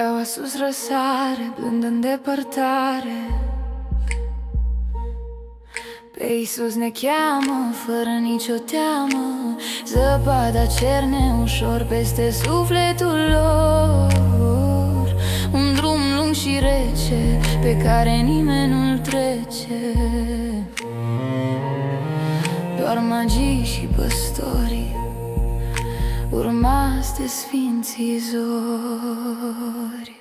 Steaua sus răsare, blând în depărtare. Pe Iisus ne cheamă, fără nicio teamă. Zăpada cerne ușor peste sufletul lor. Un drum lung și rece, pe care nimeni nu-l trece. Doar magii și păstorii, urmați de sfinții zori.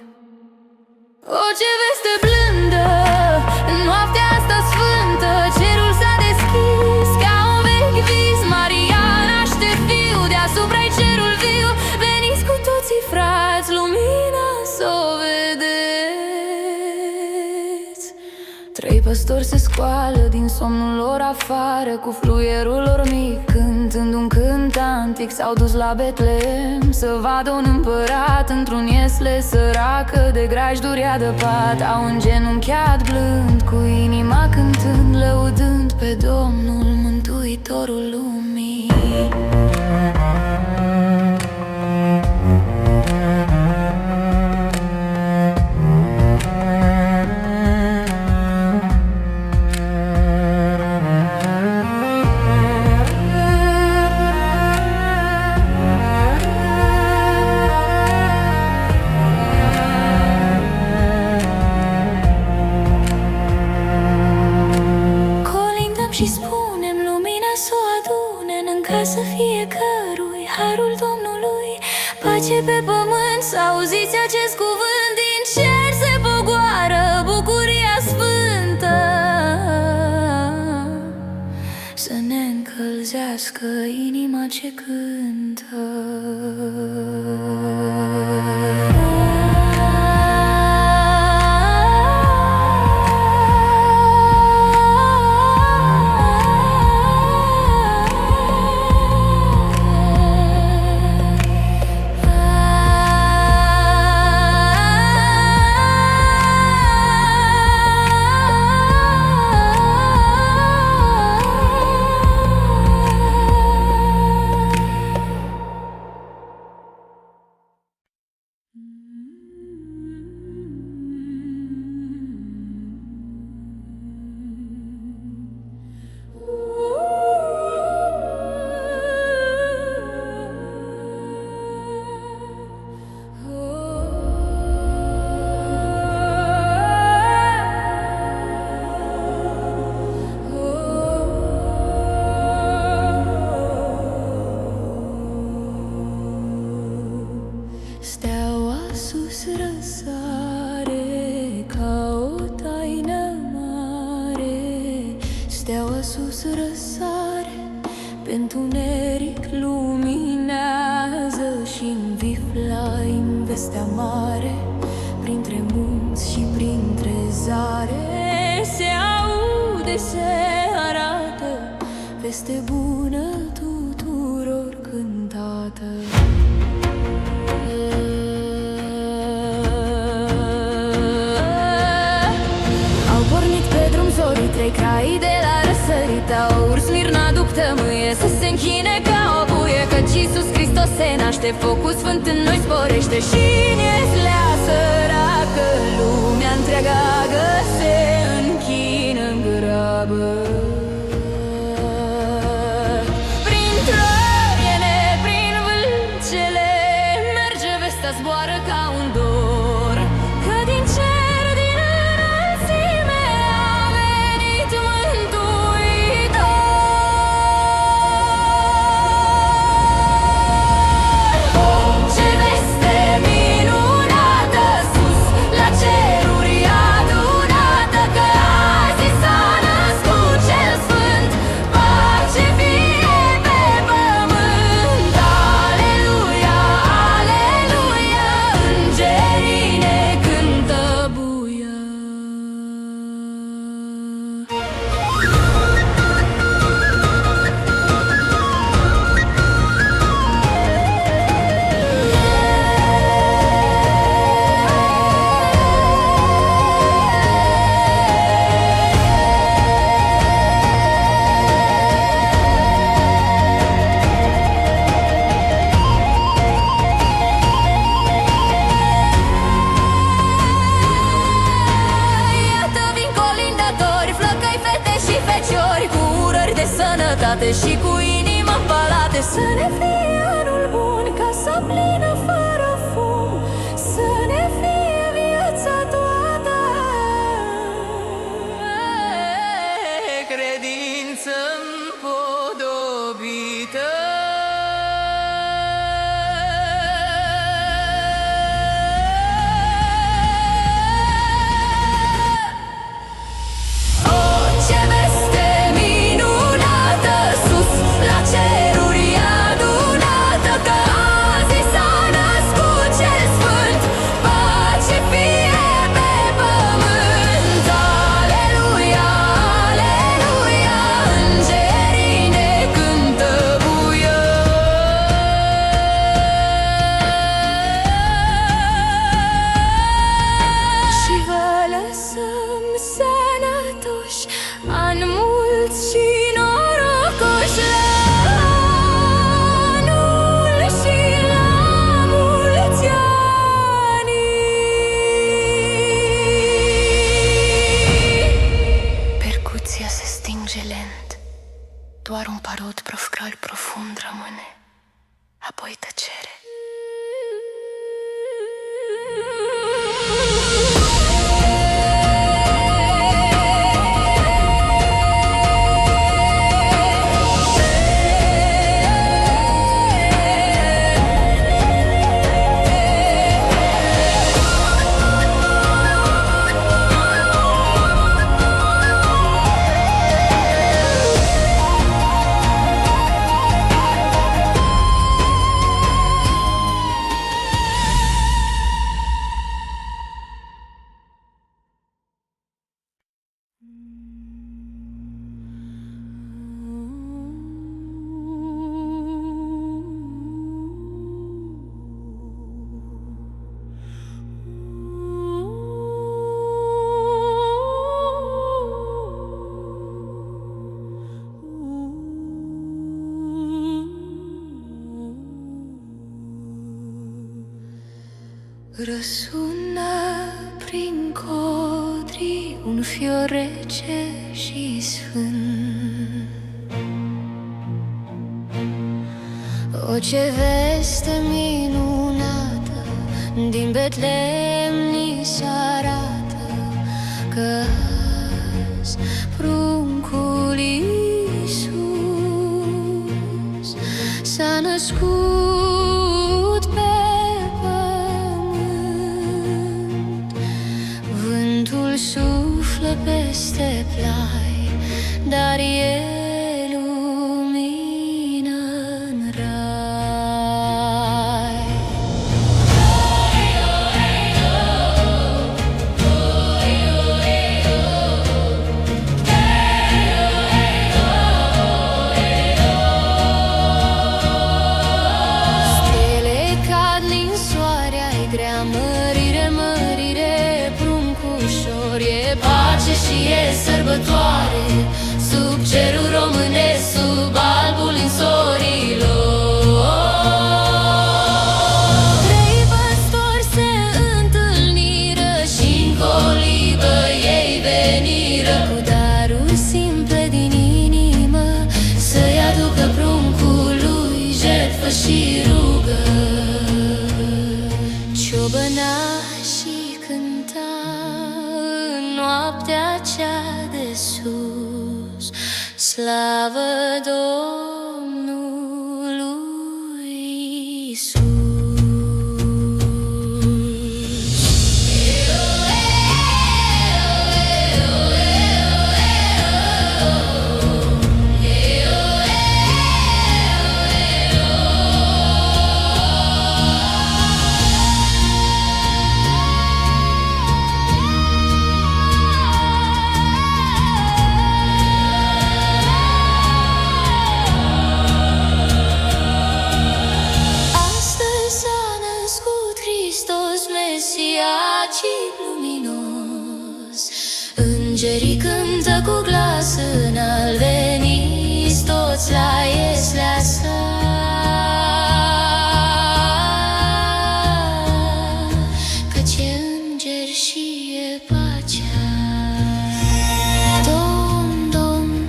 O, ce veste blândă, în noaptea asta sfântă, cerul s-a deschis ca un vechi vis. Maria naște fiu, deasupra-i cerul viu. Veniți cu toții, frați, lumina s-o vedeți. Trei păstori se scoală din somnul lor afară, cu fluierul lor mic, cântând un cânt antic. S-au dus la Betlehem să vadă un împărat într-un iesle săracă, de grajduri adăpat. Au îngenunchiat blând, cu inima cântând, lăudând pe Domnul, Mântuitorul lumii. Și spunem, lumina s-o adune în casă fiecărui, harul Domnului, pace pe pământ. Să auziți acest cuvânt, din cer se pogoară bucuria sfântă. Să ne încălzească inima ce cântă. Steaua sus răsare ca o taină mare. Steaua sus răsare, pe întuneric luminează și-n viflaim vestea mare. Printre munți și printre zare se aude, se arată, veste bună tuturor cântată. Trei crai de la răsărit au urs mirna după tămâie, să se închine ca o buie, căci Iisus Hristos se naște. Focul sfânt în noi sporește și în ieslea săracă lumea întreagă se închină în grabă. Prin troiene, prin vâlcele merge vestea, zboară ca un dor, că din cer sănătate și cu inima în palate. Să ne fie anul bun, casa plină fără fum, să ne fie viața toată credință împodobită. Ani mulți și norocoși la anul și la mulți ani. Percuția se stinge lent, doar un parod profcal profund rămâne, apoi tăcere. Răsună prin codri un fior rece și sfânt. O, ce veste minunată din Betlehem ni se arată, că azi pruncul Iisus s-a născut pe suflă peste plai, dar e lumină-n rai. Stele cad din soare, ai grea mărire, mărire, pruncușor, e pace și e sărbătoare sub cerul românesc, sub albul însorilor. Trei păstori se întâlniră și-n colibă ei veniră, cu daruri simple din inimă să-i aducă pruncului jertfă și rugă. Ciobănașii cânta în noaptea cea de sus, slavă Domnului Iisus. Luminos, îngerii cântă cu glas înalt, veniți toți la ieslea sa. Căci e înger și e pacea. Domn, Domn,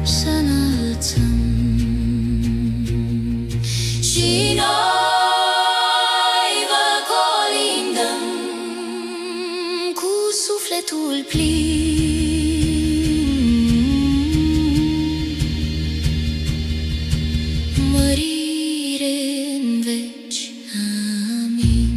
să înălțăm. Și noi vă colindăm cu sufletul plin. Mărire în veci. Amin.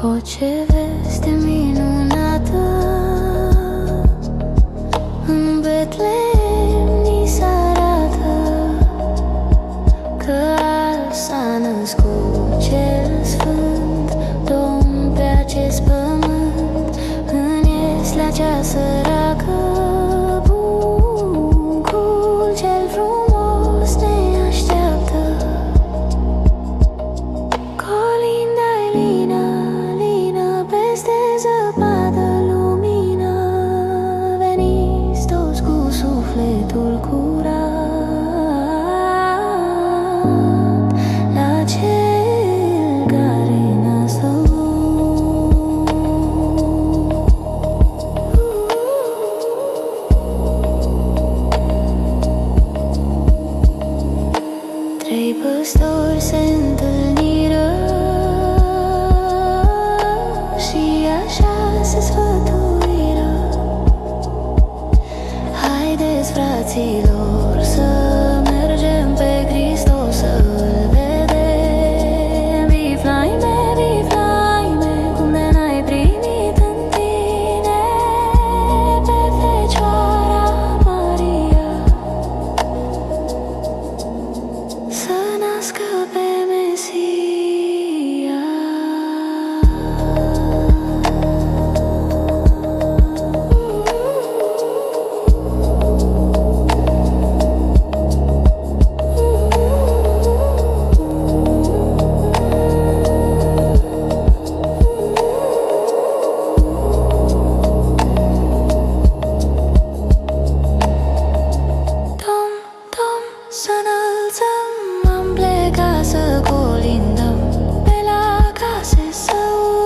O, ce veste minunată, în Betlehem ni s-arată, că al s-a născut cel sfânt, Domn pe acest pământ, în ieslea cea săracă. Bucurul cel frumos ne așteaptă, colinda-i lină, peste zăpadă lumină, veniți toți cu sufletul curat la Cel care ne-a stăut. Trei păstori se întâlniră și așa se sfătuiră: haideți, fraților, să mergem pe Hristos să-L vedem. Biflaime, biflaime, cum de n-ai primit în tine pe Fecioara Maria, să nască pe Mesia. Să înălțăm, am plecat să colindăm, pe la case să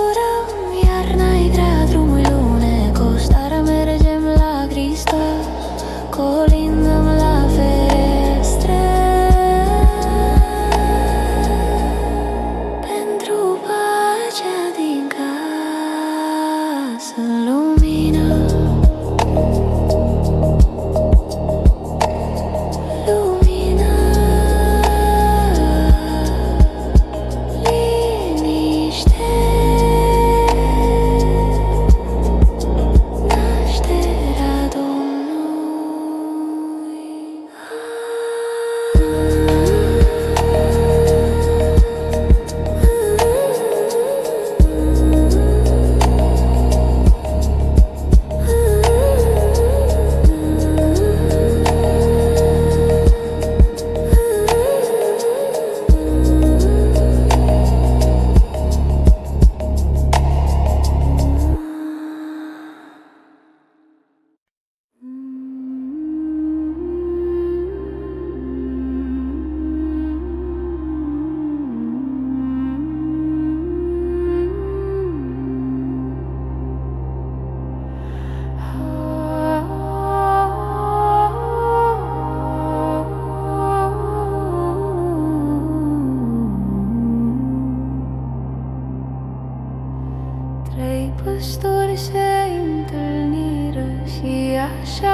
urăm. Iarna-i grea, drumul lunecos, dar mergem la Hristos, colindăm la ferestre. Pentru pacea din casă, lumină, nașterea Domnului.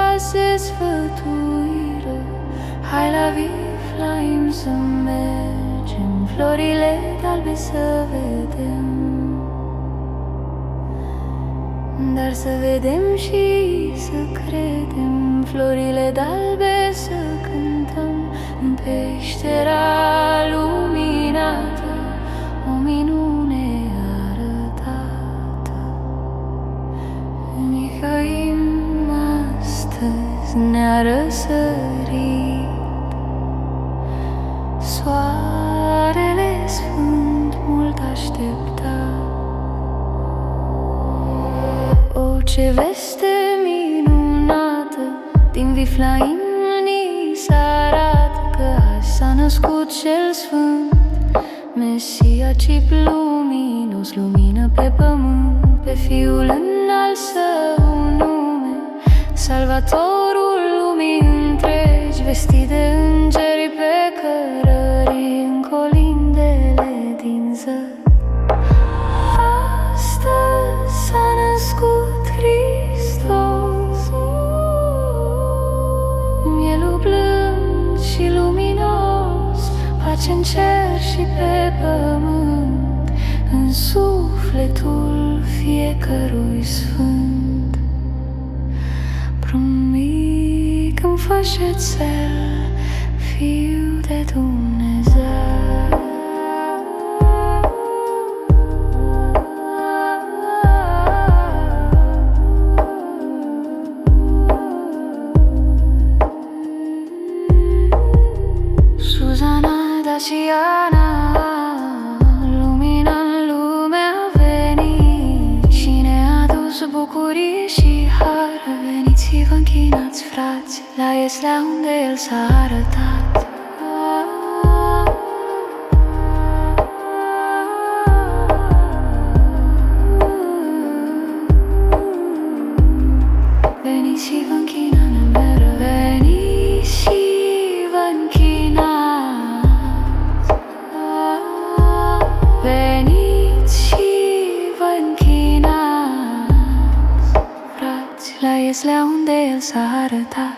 trase sfătuire. Hai la Viflaim să mergem, florile albe să vedem, dar să vedem și să credem, florile d'albe să cântăm. În peștera luminată, o minune arătată. Mihaim astăzi ne-a răsărit, soarele sfânt mult așteptat. O, ce veste minunată, din Viflaim ni s-arată, că azi s-a născut cel sfânt, Mesia cip luminos, lumină pe pământ. Pe Fiul înalt său nume, Salvatorul lumii întregi, vestit de îngeri pe cărări, în colindele din zări. Astăzi s-a născut Hristos, mielul blând și luminos, pace în cer și pe pământ, în sufletul fiecărui sfânt. Prumic înfășețel, Fiul de Dumnezeu. Suzana Daciana, lumina în lume a venit și ne-a adus bucurie și har. Veniți-vă, închinați, frați, la ieslea unde El s-a arătat. Veniți și vă închinați, veniți și vă închinați, veniți și vă închinați, frați, la ieslea unde El s-a arătat.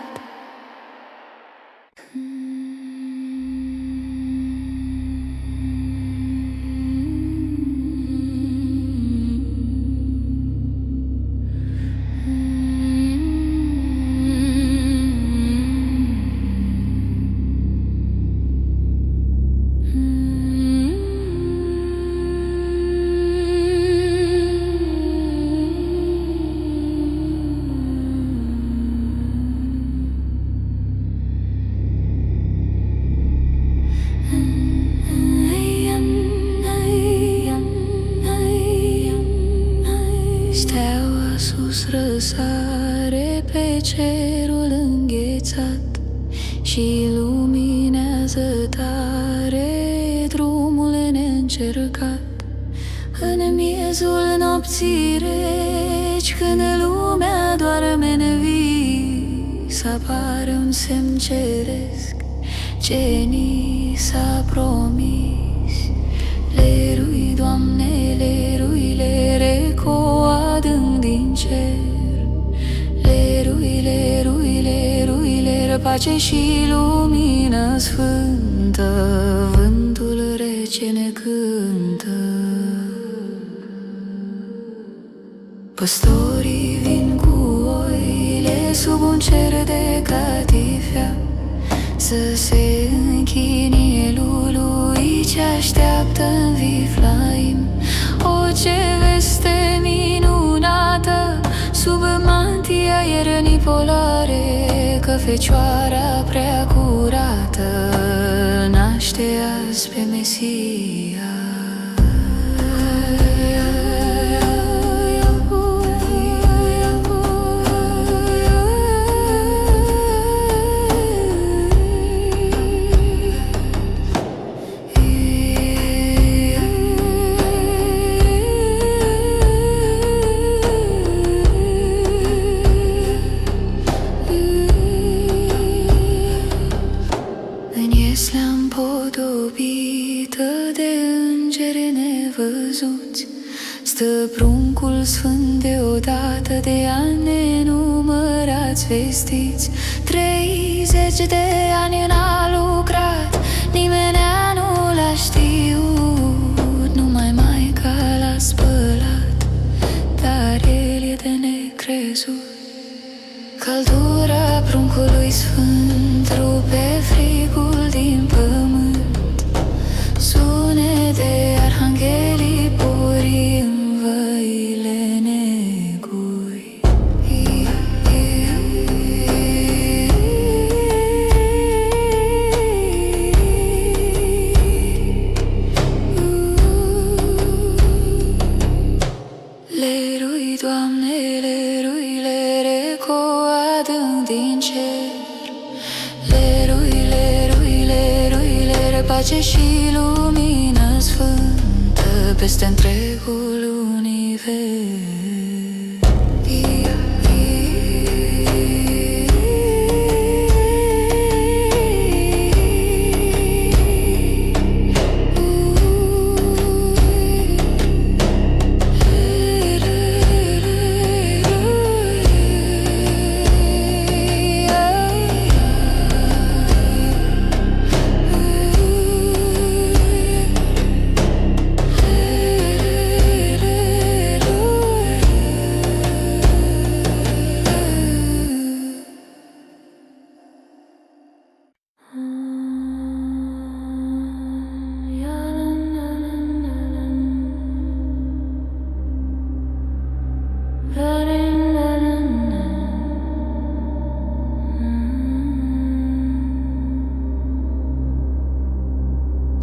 Steaua sus răsare pe cerul înghețat și luminează tare drumul neîncercat. În miezul nopții reci, când lumea doarme în vis, apară un semn ceresc ce ni s-a promis. Lerui, Doamne, lerui, lere cu adânc din cer. Lerui, lerui, lerui, ler, pace și lumină sfântă, vântul rece ne cântă. Păstorii vin cu oile sub un cer de catifea, să se închine elului ce așteaptă în Viflaim. O, ce veste minunată, sub mantia iernii polare, că Fecioara prea curată naște azi pe Mesia. Împodobită de îngeri nevăzuți, stă pruncul sfânt deodată de ani nenumărați. soldați vestiți. 30 de ani n-a lucrat, nimeni nu l-a știut, numai maica l-a spălat, dar el e de necrezut. Căldura pruncului sfânt rupe frigul din pământ, sunete arhanghelii puri în văile negui. Lerui, Doamne, lerui, lereco adânc din cer. Lerui, lerui, lerui, lere, pace și lumină sfântă peste întregul univers.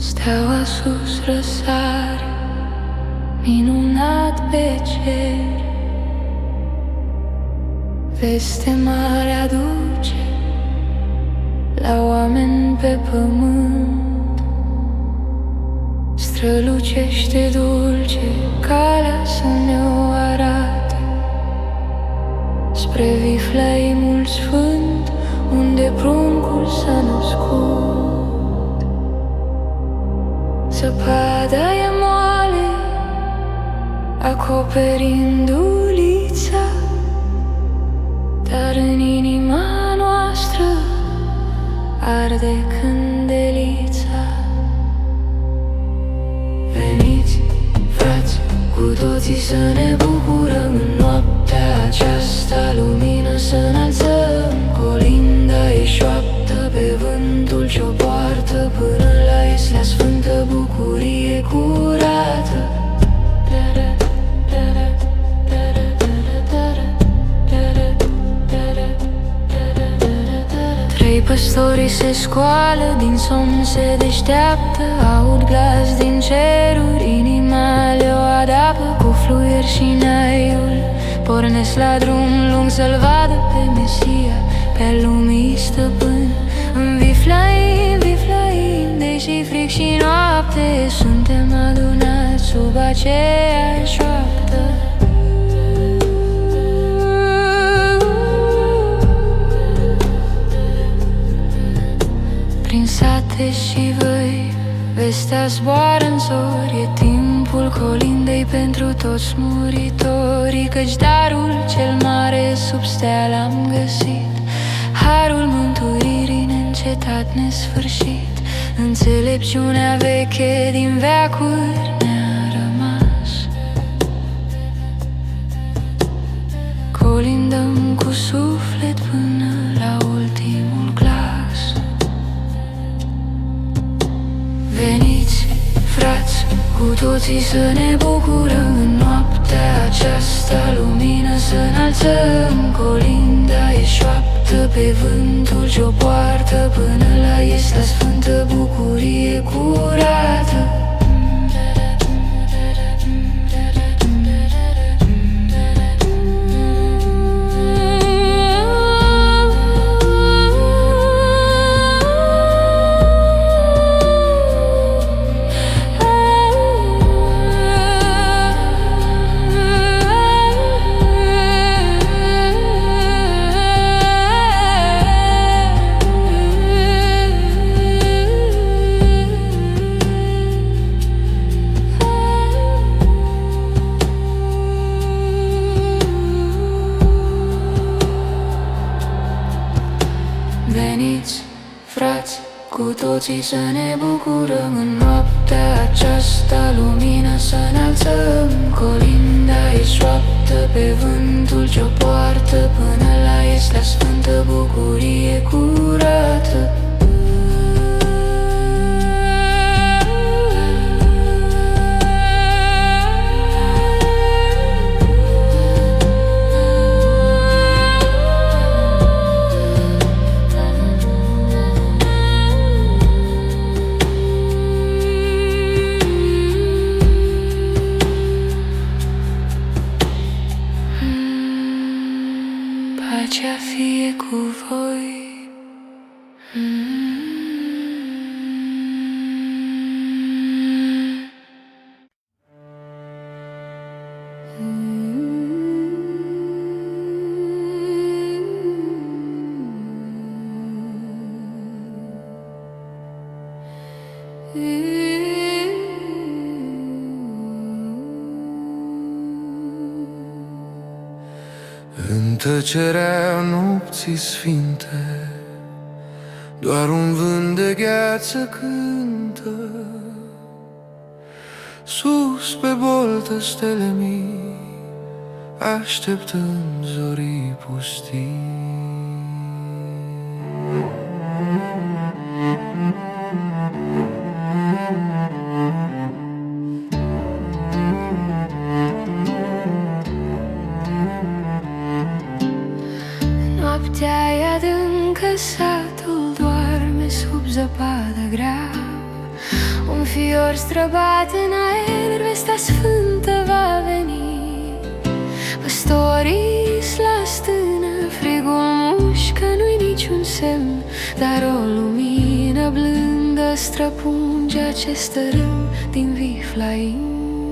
Steaua sus răsare, minunat pe cer, veste mare aduce la oameni pe pământ. Strălucește dulce calea să ne-o arate spre Vifleimul sfânt, unde pruncul s-a născut. Zăpada e moale, acoperind ulița, dar în inima noastră arde candelița. Veniți, frați, cu toții să ne bucurăm în noaptea aceasta, lumină să înălțăm. Colinda e șoaptă pe vântul ce-o poartă până la Islea Sfântă, bucurie curată. Trei păstorii se scoală din somn, se deșteaptă, aud glas din ceruri, inima le-o adapă cu fluier și naiul. Pornesc la drum lung să-l vadă pe Mesia, pe lumii stăpân. În Viflaim, Viflaim, deși frig și noapte, suntem adunați sub aceeași șoaptă. Prin sate și văi, vestea zboară în zori, e timpul colindei pentru toți muritorii, căci darul cel mare sub stea l-am găsit, harul mântuirii neîncetat, nesfârșit, înțelepciunea veche din veacuri ne-a rămas. Colindăm cu suflet până la ultimul glas. Veniți, frați, cu toții să ne bucurăm în noaptea aceasta, lumină să înălțăm. Colinda e șoaptă pe vântul ce-o poartă până la Islea Sfântă, bucurie curată. Veniți, frați, cu toții să ne bucurăm în noaptea aceasta, lumină să înalțăm. Colinda e șoaptă pe vântul ce-o poartă până la Estea Sfântă, bucurie curată. Pacea fie cu voi. În tăcerea nopții sfinte, doar un vânt de gheață cântă. Sus pe boltă stele mii, așteptând zorii pustii. Noaptea e adâncă, satul doarme sub zăpadă grea. Un fior străbat în aer, vestea sfântă va veni. Păstorii la stână, frigul mușcă, nu-i niciun semn, dar o lumină blândă străpunge acest râu din Viflaim.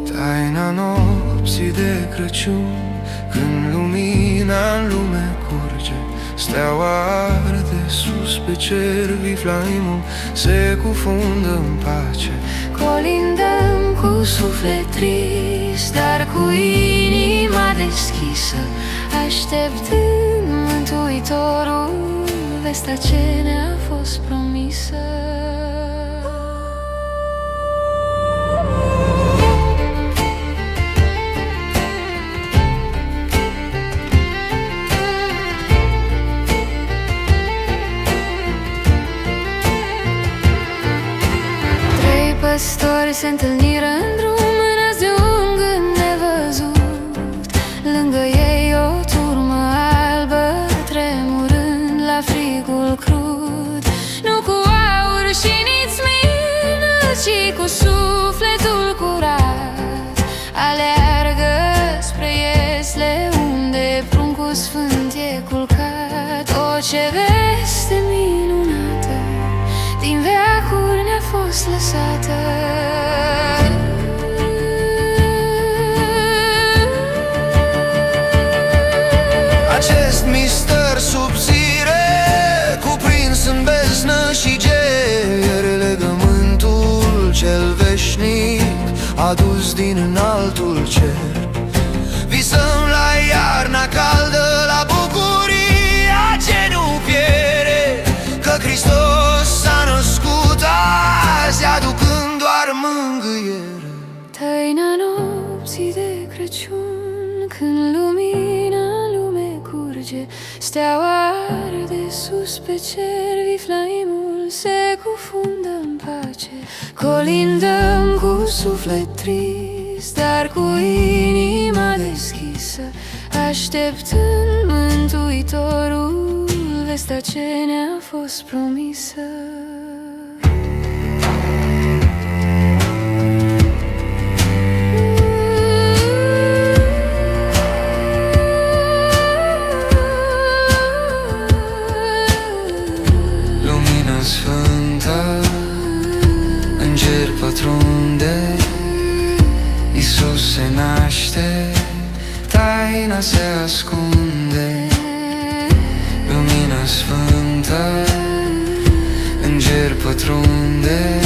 Taina nopții de Crăciun, când lumina în lume curge, steaua arde sus pe cer, Viflaimul se cufundă în pace. Colindăm cu suflet trist, dar cu inima deschisă, așteptând Mântuitorul, vestea ce ne-a fost promisă. Păstori se întâlniră în drum, mânați de un gând nevăzut. Lângă ei o turmă albă, tremurând la frigul crud. Nu cu aur și nici mină, ci cu sufletul curat, aleargă spre Iesle, unde pruncul sfânt e culcat. O, ce veste minunată din veacuri ne-a fost lăsată. Acest mister subțire, cuprins în beznă și ger, legământul cel veșnic adus din înaltul cer. Visăm la iarna caldă, la bucuria ce nu pierde, că Hristos s-a născut azi, aducând doar mângâiere. Taina nopții de Crăciun, când lumina în lume curge, steaua arde sus pe cer, Viflaimul se cufundă în pace. Colindăm cu suflet trist, dar cu inima deschisă, așteptând Mântuitorul, vestea ce ne-a fost promisă. Lumină sfântă, în cer pătrunde, Iisus se naște, taina se ascunde. Lumină sfântă, în cer pătrunde,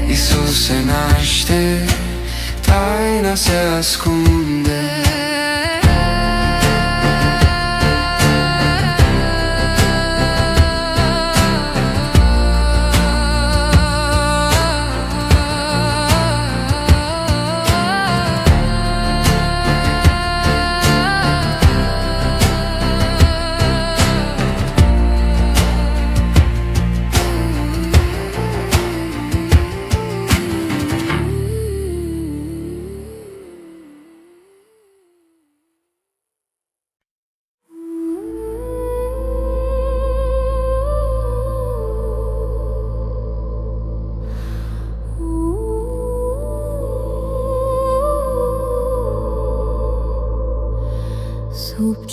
Iisus se naște, taina se ascunde.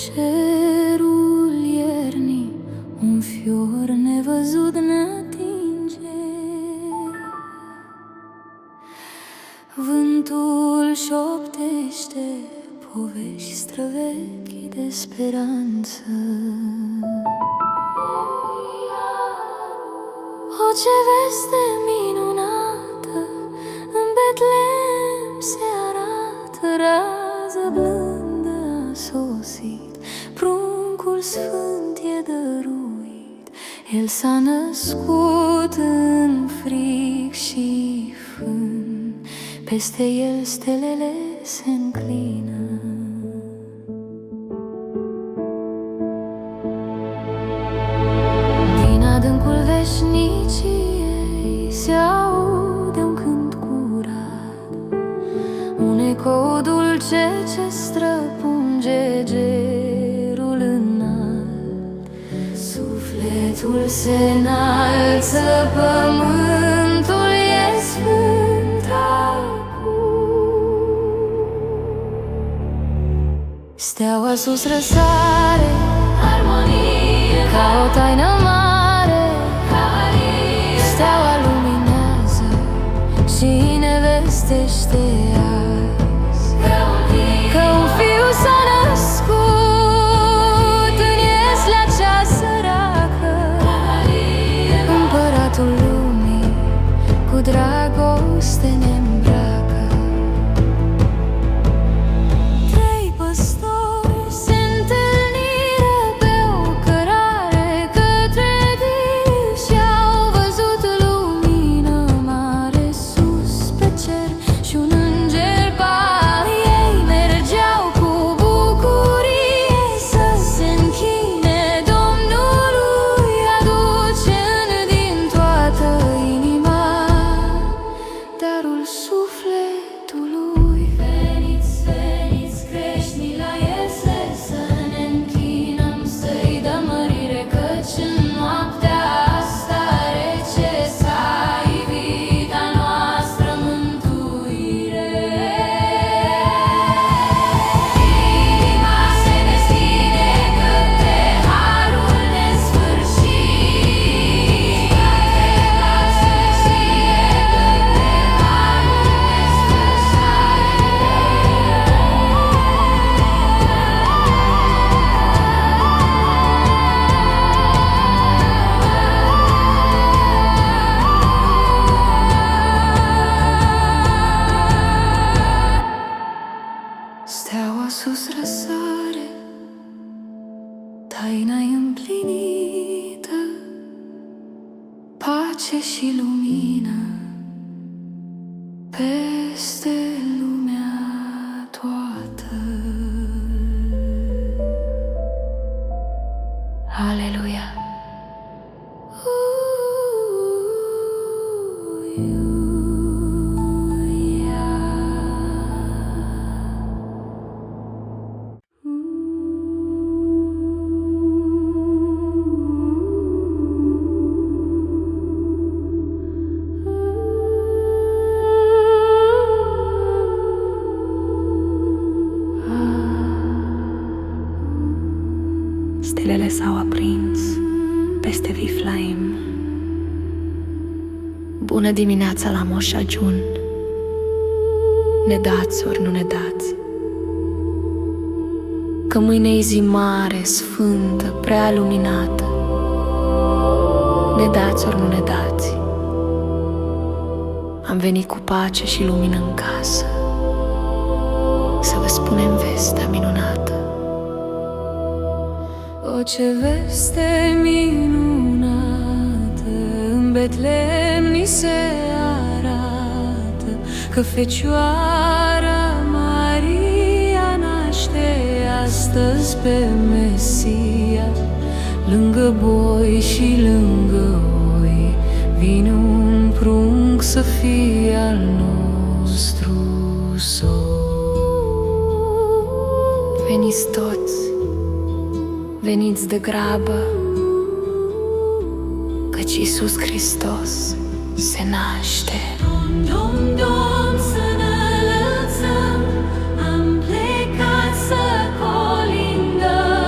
cerul iernii un fior nevăzut ne atinge. Vântul șoptește povești străvechi de speranță. O, ce veste minunată în Betlehem se arată, rază blândă a sosit, pruncul sfânt e dăruit. El s-a născut în frig și fân, peste el stelele se înclină. Din adâncul veșniciei se aude un cânt curat, un ecou dulce ce străpunge gerul înalt. Sufletul se înalță, pământul e sfânt acum. Steaua sus răsare, armonie, ca o taină mare, steaua luminează și ne vestește azi că un fiu s-a născut în ieslea cea săracă. Împăratul lumii cu dragoste ne îmbracă. Trei păstori se întâlniră pe o cărare către dir și au văzut lumină mare sus pe cer și un înger par. Ei mergeau cu bucurie să se închine Domnului, aducând din toată inima darul sufletului. Veniți, veniți creștini la iese, să ne închinăm, să-i dăm mărire, căci în noaptea asta rece s-a ivit a noastră mântuire. Inima se deschide către harul nesfârșit. Inima se deschide către harul nesfârșit. Steaua sus răsare, taina-i împlinită, pace și lumină peste lumea toată. Aleluia! Stelele s-au aprins peste Viflaim. Bună dimineața la Moș Ajun. Ne dați ori nu ne dați, că mâine e zi mare, sfântă, prea luminată. Ne dați ori nu ne dați, am venit cu pace și lumină în casă, să vă spunem vestea minunată. O, ce veste minunată în Betlehem ni se arată, că Fecioara Maria naște astăzi pe Mesia. Lângă boi și lângă oi vine un prunc să fie al nostru soț. Veniți toți, veniți de grabă, căci Iisus Hristos se naște. Dom, dom, dom, să ne lăsăm, am plecat să colindăm.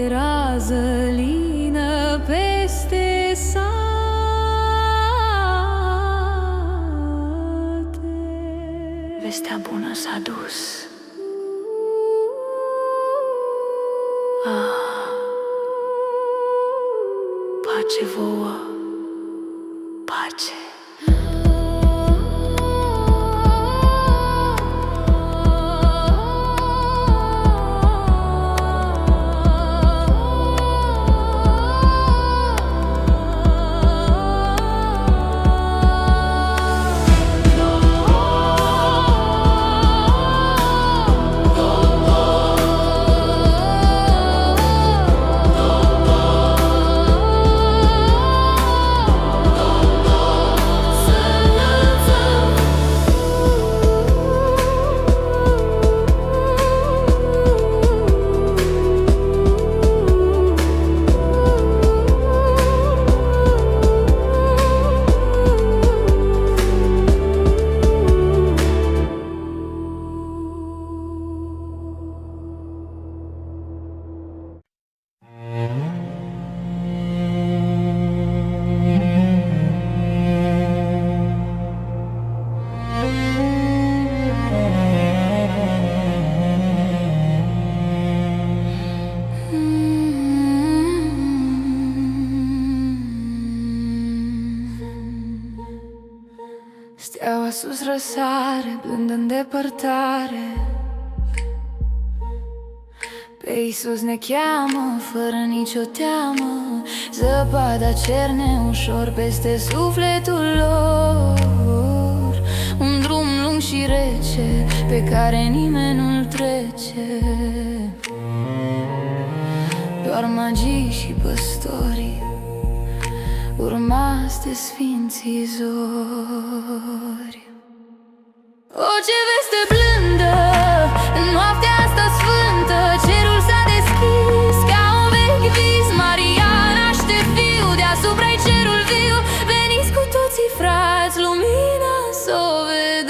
rază lină peste sate. Vestea bună s-a dus. Pace vouă, pace. Steaua sus răsare, blândă în depărtare. Pe Iisus ne cheamă, fără nicio teamă. Zăpada cerne ușor peste sufletul lor. Un drum lung și rece, pe care nimeni nu-l trece. Doar magii și păstorii, urmați de sfinții zori. O, ce veste blândă, în noaptea asta sfântă, cerul s-a deschis ca un vechi vis. Maria naște fiu, deasupra-i cerul viu. Veniți cu toții, frați, lumina s-o vedeți.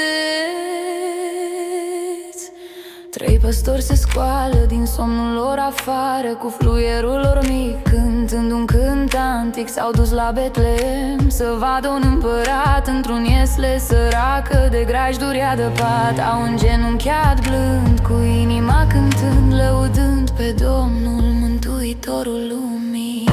Trei păstori se scoală din somnul lor afară, cu fluierul lor mic, cântând un cânt antic. S-au dus la Betlehem să vadă un împărat într-un iesle săracă, de grajduri adăpat. Au îngenunchiat blând, cu inima cântând, lăudând pe Domnul, Mântuitorul lumii.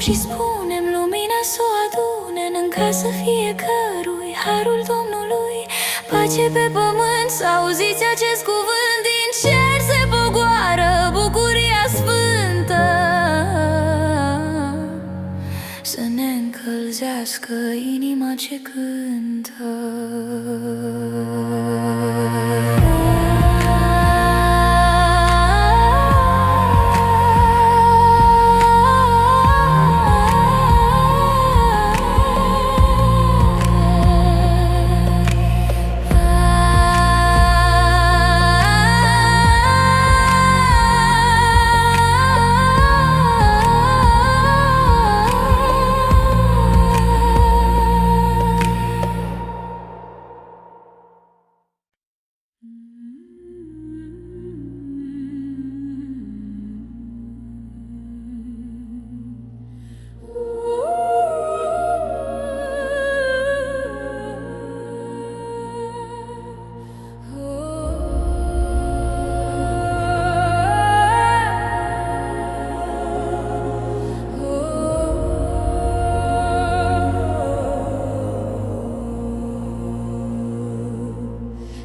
Și spunem, lumina s-o adune în casă fiecărui, harul Domnului, pace pe pământ. Să auziți acest cuvânt, din cer se pogoară bucuria sfântă. Să ne încălzească inima ce cântă.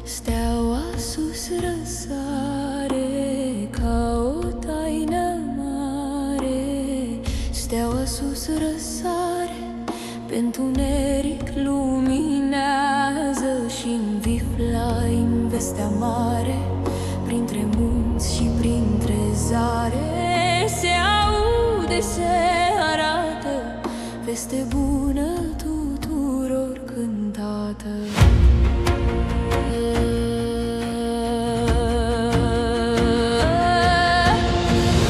Steaua sus răsare ca o taină mare. Steaua sus răsare, pe întuneric luminează și-n vif laim vestea mare. Printre munți și printre zare se aude, se arată peste bună tuturor cântată.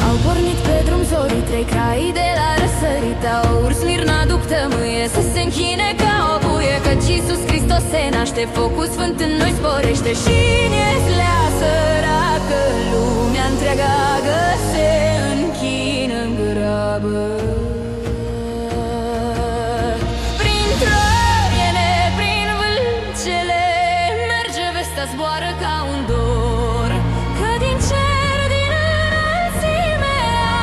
Au pornit pe drum zorii, trei crai de la răsărit. Au urs mirna după tămâie să se închine ca o buie, căci Iisus Hristos se naște, focul sfânt în noi sporește. Și Nieslea săracă, lumea întreagă se închină în grabă. Prin troiene, prin vâlcele, merge vestea, zboară ca un dor, că din cer, din înălțime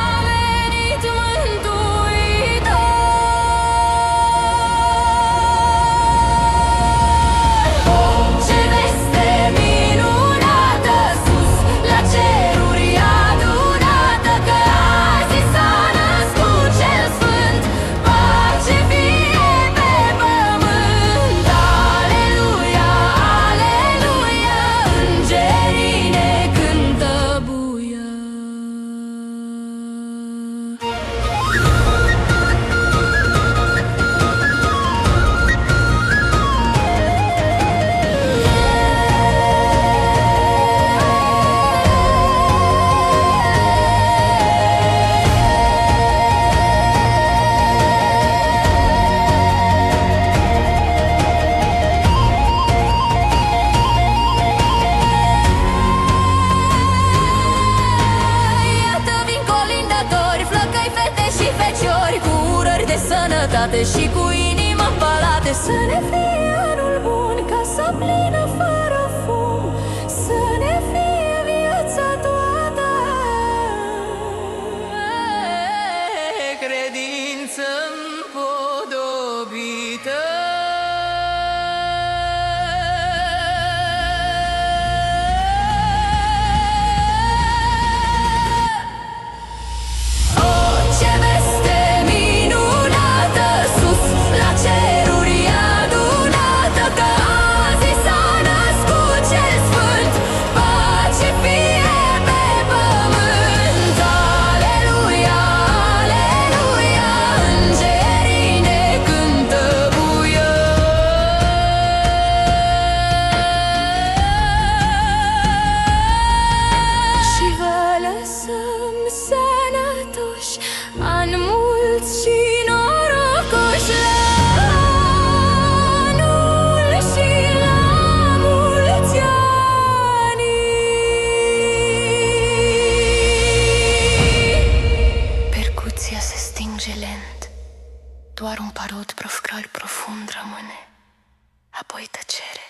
a venit Mântuitor. Ce veste minunată sus la ceruri adunată, că azi s-a născut cel sfânt, pace fie pe pământ. Aleluia, aleluia, îngerii ne cântă buia. Iată vin colindatori, flăcăi, fete și feciori, cu urări de sănătate și cu inima în palate. Să ne fie anul bun, casa plină fără fum, să ne fie viața toată credință împodobită. Ce veste minunată sus la ceruri adunată, că azi s-a născut cel sfânt, pace fie pe pământ. Aleluia, aleluia, îngerii ne cântă buia. Și vă lăsăm sănătoși, ani mulți și norocoși la anul și la mulți ani. Percuția se stinge lent, doar un parod profund rămâne, apoi tăcere.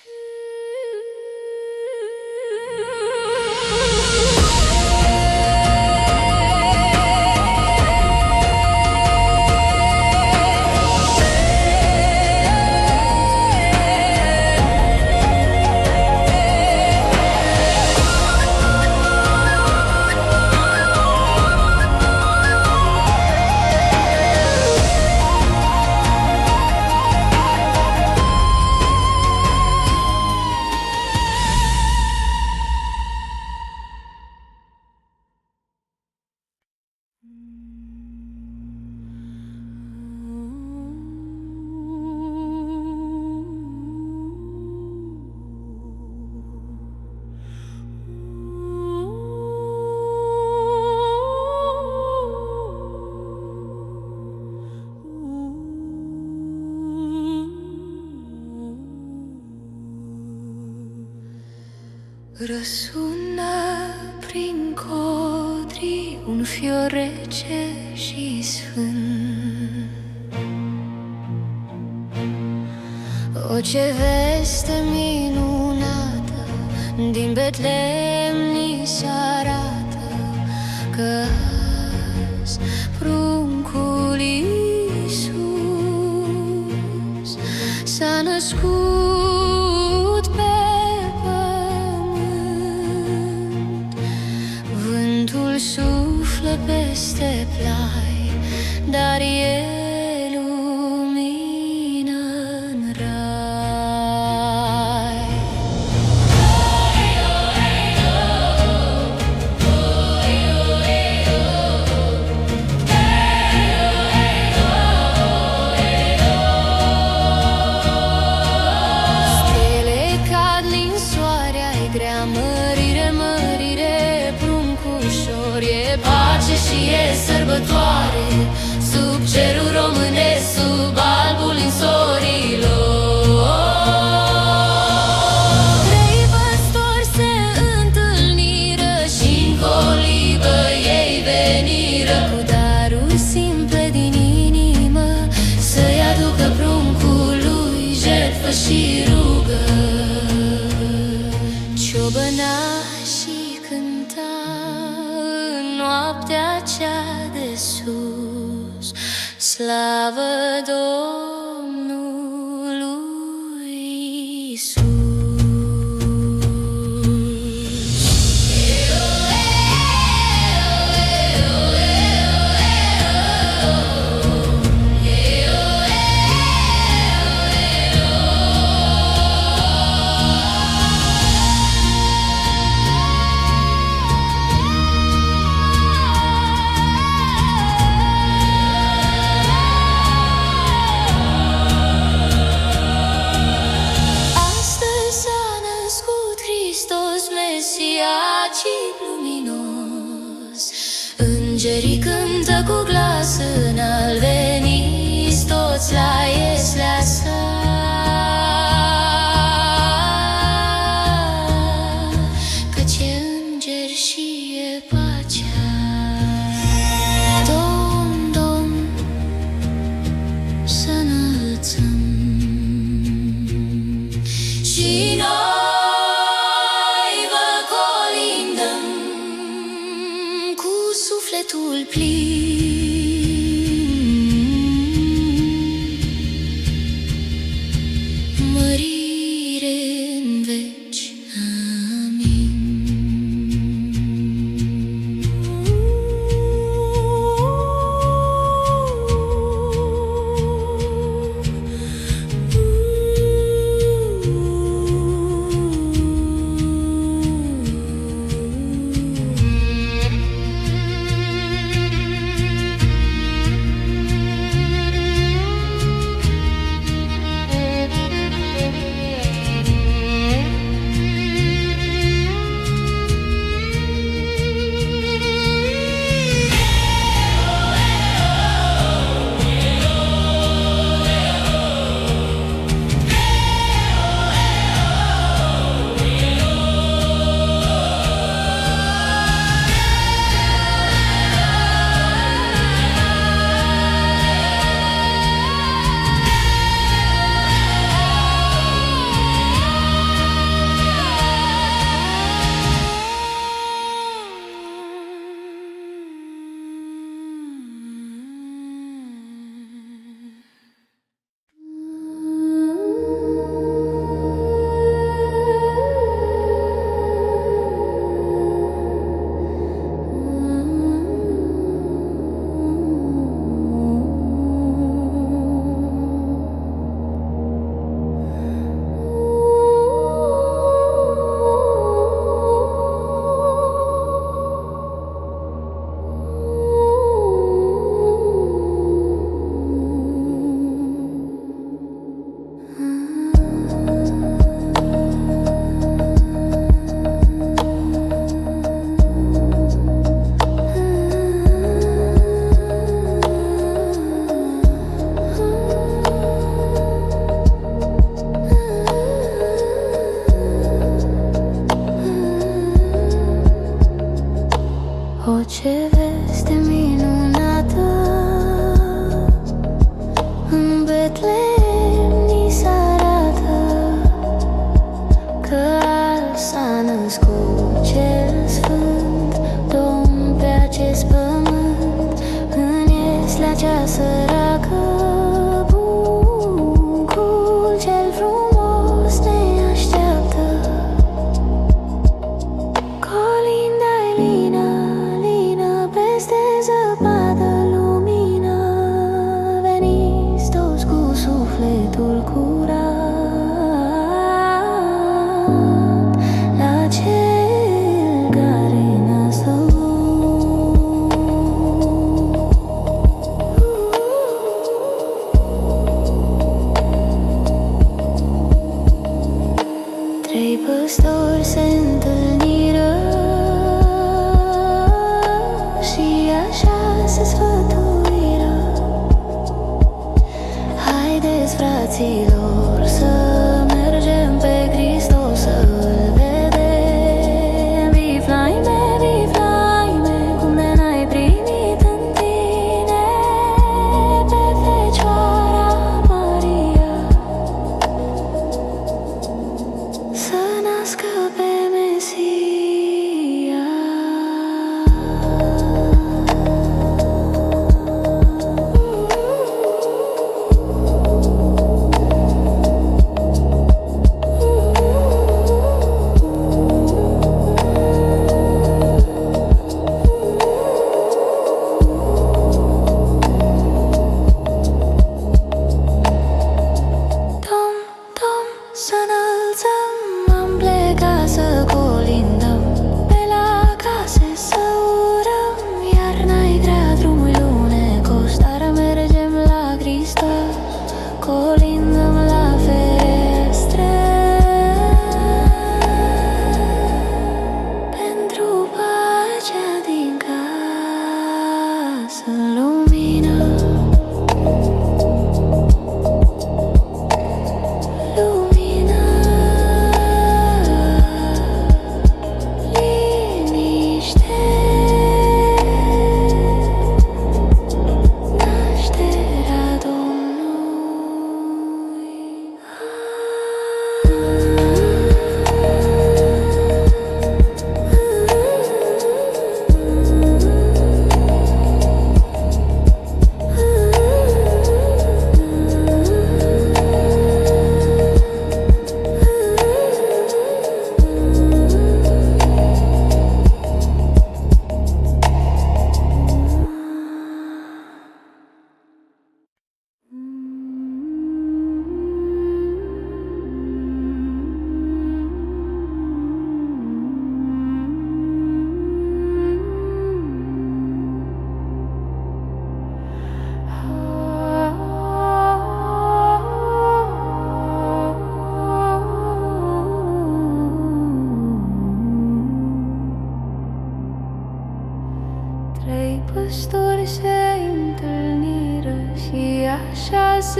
Răsună prin codri un fior rece și sfânt. O, ce veste minunată din Betlehem ni se arată, că azi pruncul Iisus s-a născut pe pământ. Vântul suflă peste plai, dar e lumină în rai. și rugă. Ciobănașii cânta în noaptea cea de sus, slavă Domnului Iisus. Îngerii cântă cu glas înalt, veniți toți la ieslea sa. Căci e înger și e pacea. Domn, Domn, să înălțăm și noi vă colindăm cu sufletul plin. Mărire în veci. Amin. O, ce veste minunată, în Betlehem ni s-arată, că al s-a născut cel sfânt, Domn pe acest pământ, în ieslea cea săracă. Bucurul cel frumos ne așteaptă, colinda-i lină, peste zăpadă lumină, veniți toți cu sufletul curat la cel care ne-a născut. Trei păstori se întâlniră și așa se sfătuiră: haideți, fraților, să mergem pe Hristos să-L vedem. Viflaime, Viflaime, cum de n-ai primit în tine pe Fecioara Maria.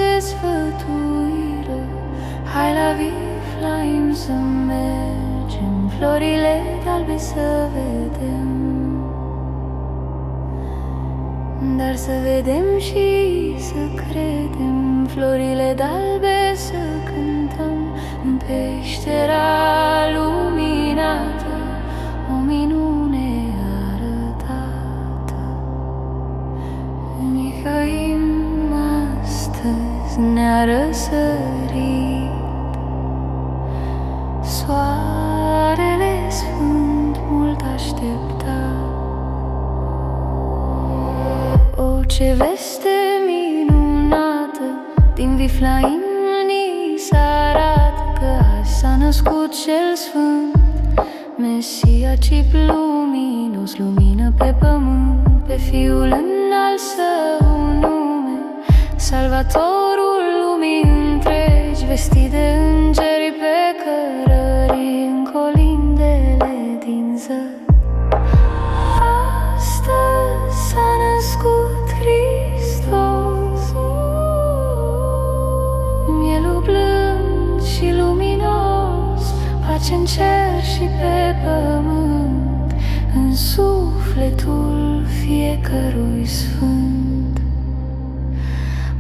de sfătuire. Hai la Viflaim să mergem, florile albe să vedem, dar să vedem și să credem, florile d'albe să cântăm în peștera luminată, o minune arătată. Mihaim astăzi ne-a răsărit, soarele sfânt mult așteptat. O, ce veste minunată din Viflaim ni s-arată, că azi s-a născut cel sfânt, Mesia cip luminos, lumină pe pământ. Pe Fiul înalt său nume, Salvatorul lumii întregi, vestit de îngeri pe cărări, în colindele din zări. Astăzi s-a născut Hristos, mielul blând și luminos, pace în cer și pe pământ, în sufletul fiecărui sfânt.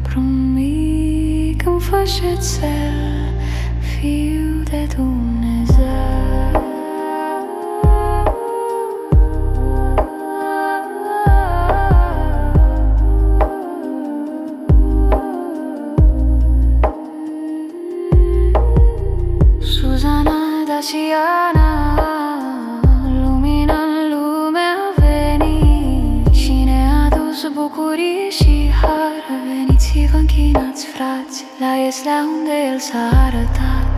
Prumic în fășețel, Fiul de Dumnezeu. Suzana Daciana, lumina în lume a venit și ne-a adus bucurie și har. Veniți-vă, închinați, frați, la Ieslea unde El s-a arătat.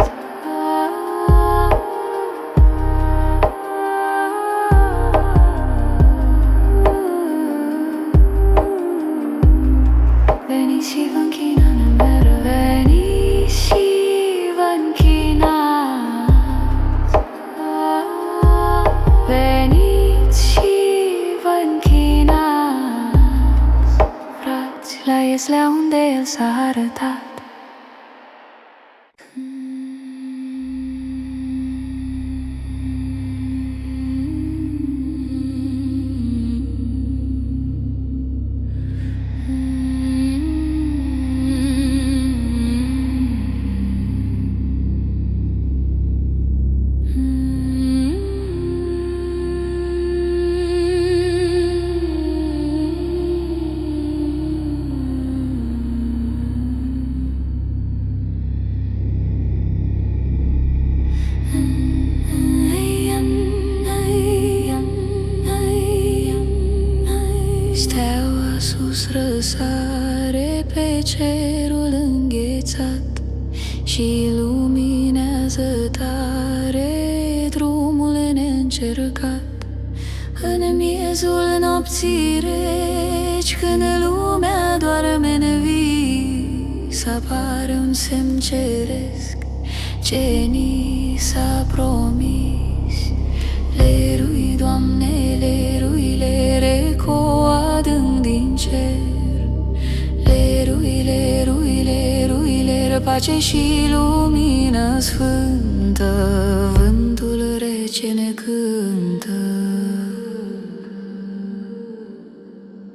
Veniți și vă închinați în meră, veniți și vă închinați, veniți și vă închinați, frați, la Ieslea unde El s-a arătat. Steaua sus răsare pe cerul înghețat și luminează tare drumul neîncercat. În miezul nopții reci, când lumea doarme în vis, apare un semn ceresc ce ni s-a promis. Lerui, Doamne, lerui, lereco adânc din cer. Lerui, lerui, lerui, ler, pace și lumină sfântă, vântul rece ne cântă.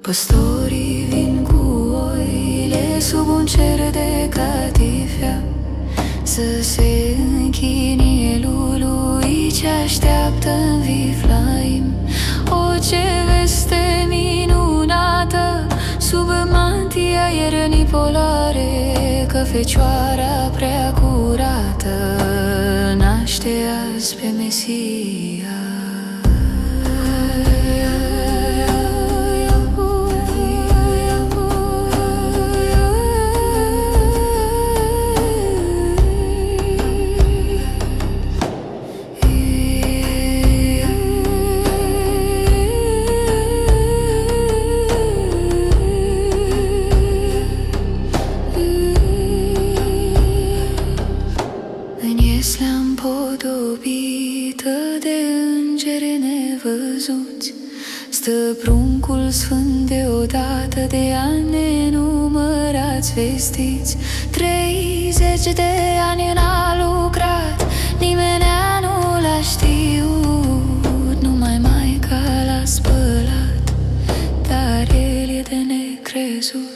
Păstorii vin cu oile sub un cer de catifea, să se închine lui ce așteaptă în Viflaim. O, ce veste minunată sub mantia iernii polare, că Fecioara prea curată naște azi pe Mesia. Stă pruncul sfânt deodată, de ani nenumărați morți vestiți. 30 de ani n-a lucrat, nimeni nu l-a știut, numai maica l-a spălat, dar el e de necrezut.